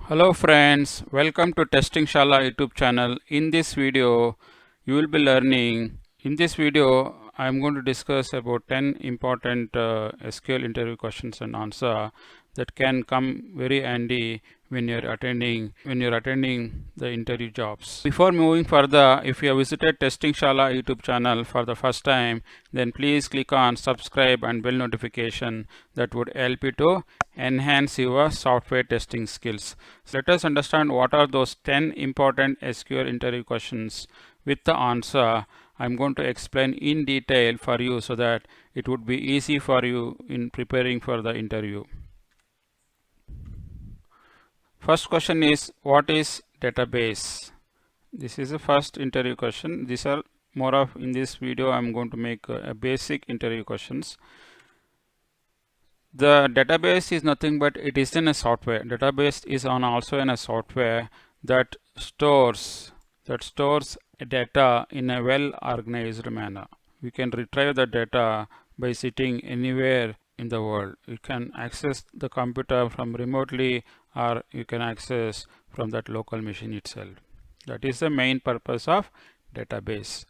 Hello friends, welcome to testingshala YouTube channel. In this video, you will be learning. In this video, I am going to discuss about 10 important SQL interview questions and answer that can come very handy when you're attending the interview jobs. Before moving further, if you have visited testingshala YouTube channel for the first time, then please click on subscribe and bell notification. That would help you to enhance your software testing skills. So let us understand what are those 10 important SQL interview questions with the answer. I'm going to explain in detail for you so that it would be easy for you in preparing for the interview. First question is, what is database? This is the first interview question. These are more of, in this video I'm going to make a basic interview questions. The database is nothing but it is in a software. Database is also in a software that stores data in a well organized manner. We can retrieve the data by sitting anywhere in the world. You can access the computer from remotely, or you can access from that local machine itself. That is the main purpose of database.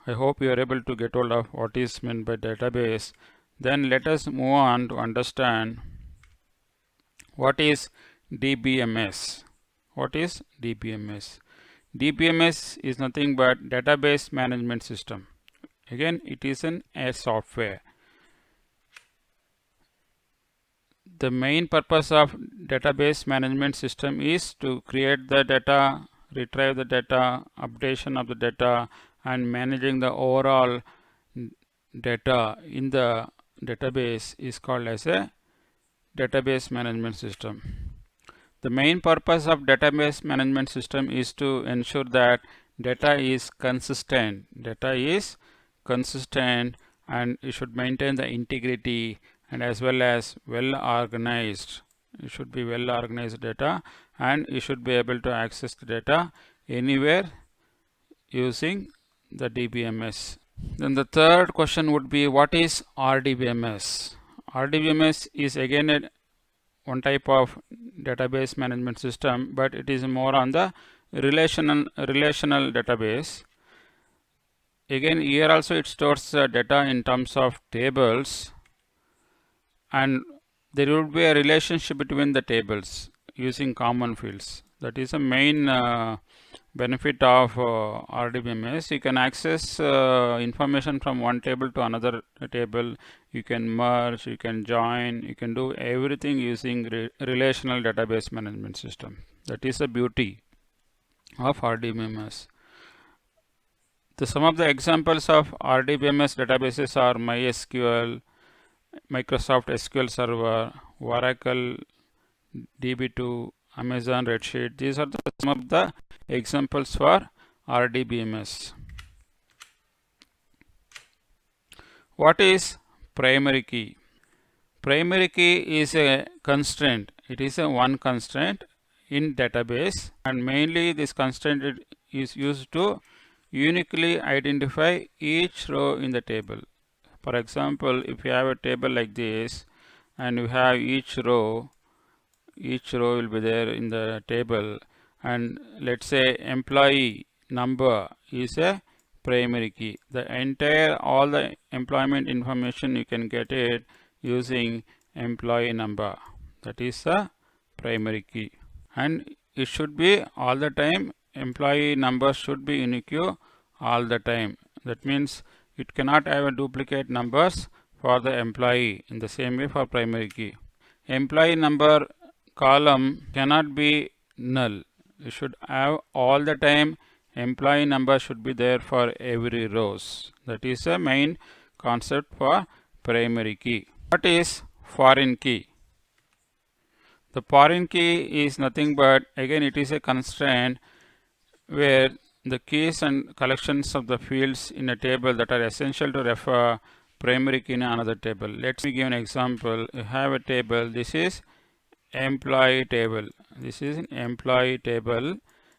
I hope you are able to get hold of what is meant by database. Then let us move on to understand what is DBMS. What is DBMS? DBMS is nothing but database management system. Again, it is a software. The main purpose of database management system is to create the data, retrieve the data, updation of the data, and managing the overall data in the database is called as a database management system. The main purpose of database management system is to ensure that data is consistent. Data is consistent, and you should maintain the integrity and as well as well organized. It should be well organized data, and you should be able to access the data anywhere using the DBMS. Then the third question would be, what is RDBMS? RDBMS is again one type of database management system, but it is more on the relational database. Again, here also it stores data in terms of tables, and there would be a relationship between the tables using common fields. That is the main benefit of RDBMS. You can access information from one table to another table. You can merge, you can join, you can do everything using relational database management system. That is the beauty of RDBMS. Some of the examples of RDBMS databases are MySQL, Microsoft SQL Server, Oracle DB2, Amazon Redshift. These are some of the examples for RDBMS. What is primary key? Primary key is a constraint. It is a one constraint in database, and mainly this constraint is used to uniquely identify each row in the table. For example, if you have a table like this and you have each row will be there in the table, and let's say employee number is a primary key. All the employment information you can get it using employee number. That is a primary key, and it should be all the time. Employee number should be unique all the time. That means it cannot have a duplicate numbers for the employee. In the same way for primary key, employee number column cannot be null. You should have all the time employee number should be there for every rows. That is the main concept for primary key. What is foreign key? The foreign key is nothing but, again, it is a constraint where the keys and collections of the fields in a table that are essential to refer primary key in another table. Let me give an example. You have a table. This is employee table. This is an employee table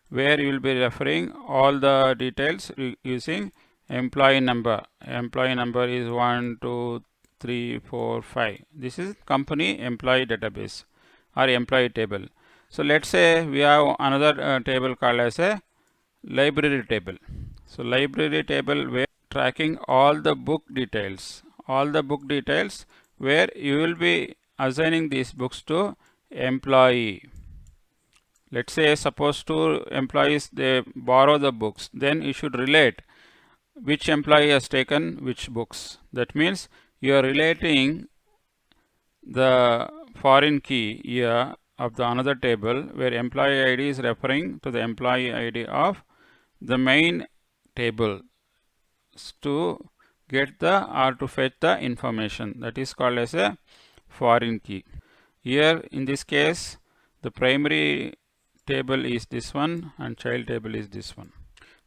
where you will be referring all the details using employee number. Employee number is 1, 2, 3, 4, 5. This is company employee database or employee table. So let's say we have another table called as a library table. So library table where tracking all the book details where you will be assigning these books to employee. Let's say suppose two employees they borrow the books, then you should relate which employee has taken which books. That means you are relating the foreign key here of the another table where employee ID is referring to the employee ID of the main table to get the or to fetch the information. That is called as a foreign key. Here in this case the primary table is this one and child table is this one.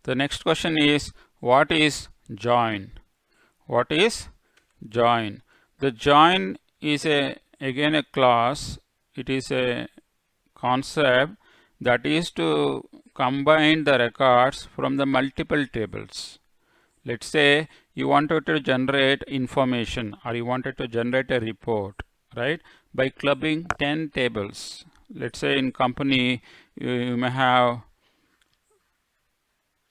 The next question is, what is join? What is join? The join is again a class. It is a concept that is to combine the records from the multiple tables. Let's say you wanted to generate information or you wanted to generate a report, right, by clubbing 10 tables. Let's say in company you may have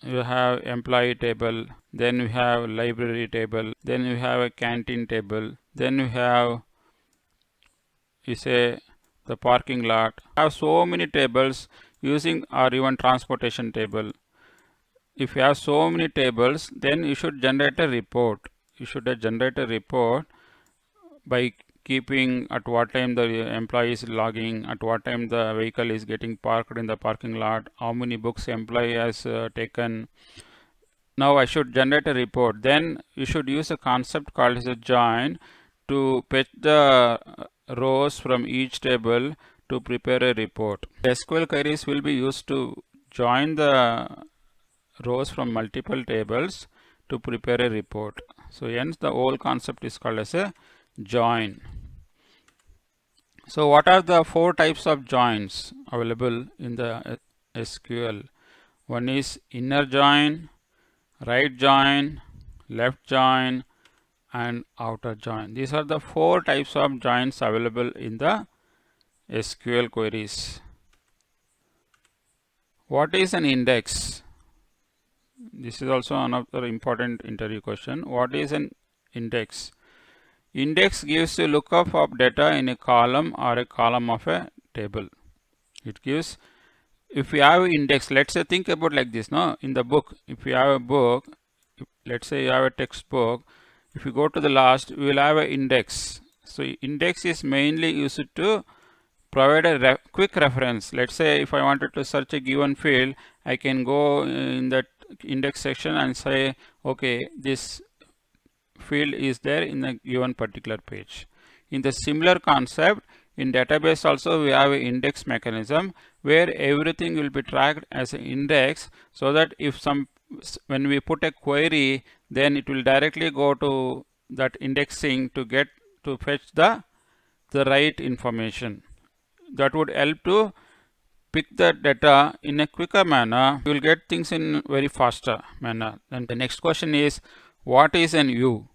employee table, then you have library table, then you have a canteen table, then you have the parking lot. Have so many tables using or even transportation table. If you have so many tables, then you should generate a report. You should generate a report by keeping at what time the employee is logging, at what time the vehicle is getting parked in the parking lot, how many books employee has taken. Now I should generate a report. Then you should use a concept called as a join to fetch the rows from each table to prepare a report. SQL queries will be used to join the rows from multiple tables to prepare a report. So hence the whole concept is called as a join. So what are the 4 types of joins available in the SQL? One is inner join, right join, left join, and outer join. These are the 4 types of joins available in the SQL queries. What is an index? This is also another important interview question. What is an index? Index gives a lookup of data in a column or a column of a table. It gives, if we have index, let's say think about like this, no? In the book, if you have a book, let's say you have a textbook, if you go to the last, we will have an index. So index is mainly used to provide a quick reference. Let's say if I wanted to search a given field, I can go in that index section and say, okay, this field is there in a given particular page. In the similar concept, in database also we have an index mechanism where everything will be tracked as an index, so that if when we put a query, then it will directly go to that indexing to get to fetch the right information. That would help to pick the data in a quicker manner. You will get things in very faster manner. Then the next question is, what is an view?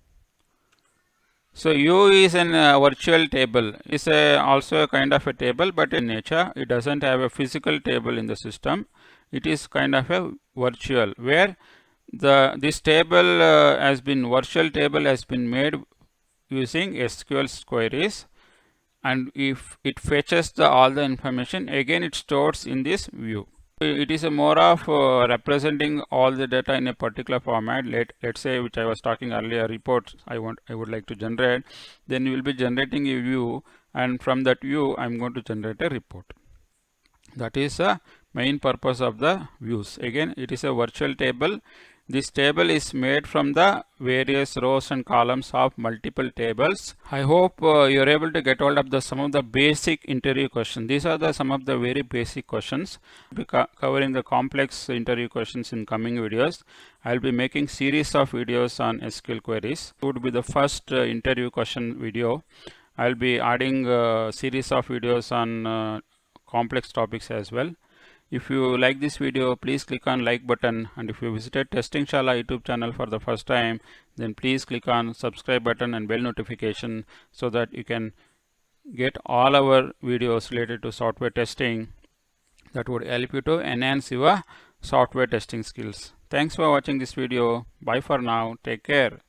So view is an virtual table. It's also a kind of a table, but in nature it doesn't have a physical table in the system. It is kind of a virtual, where this table virtual table has been made using SQL queries, and if it fetches all the information, again it stores in this view. It is a more of representing all the data in a particular format. Let's say, which I was talking earlier, reports I would like to generate, then you will be generating a view, and from that view I'm going to generate a report. That is the main purpose of the views. Again, it is a virtual table. This table is made from the various rows and columns of multiple tables. I hope you are able to get hold of some of the basic interview questions. These are some of the very basic questions. I'll be covering the complex interview questions in coming videos. I'll be making series of videos on SQL queries. It would be the first interview question video. I'll be adding a series of videos on complex topics as well. If you like this video, please click on like button, and if you visited Testingshala YouTube channel for the first time, then please click on subscribe button and bell notification, so that you can get all our videos related to software testing that would help you to enhance your software testing skills. Thanks for watching this video. Bye for now. Take care.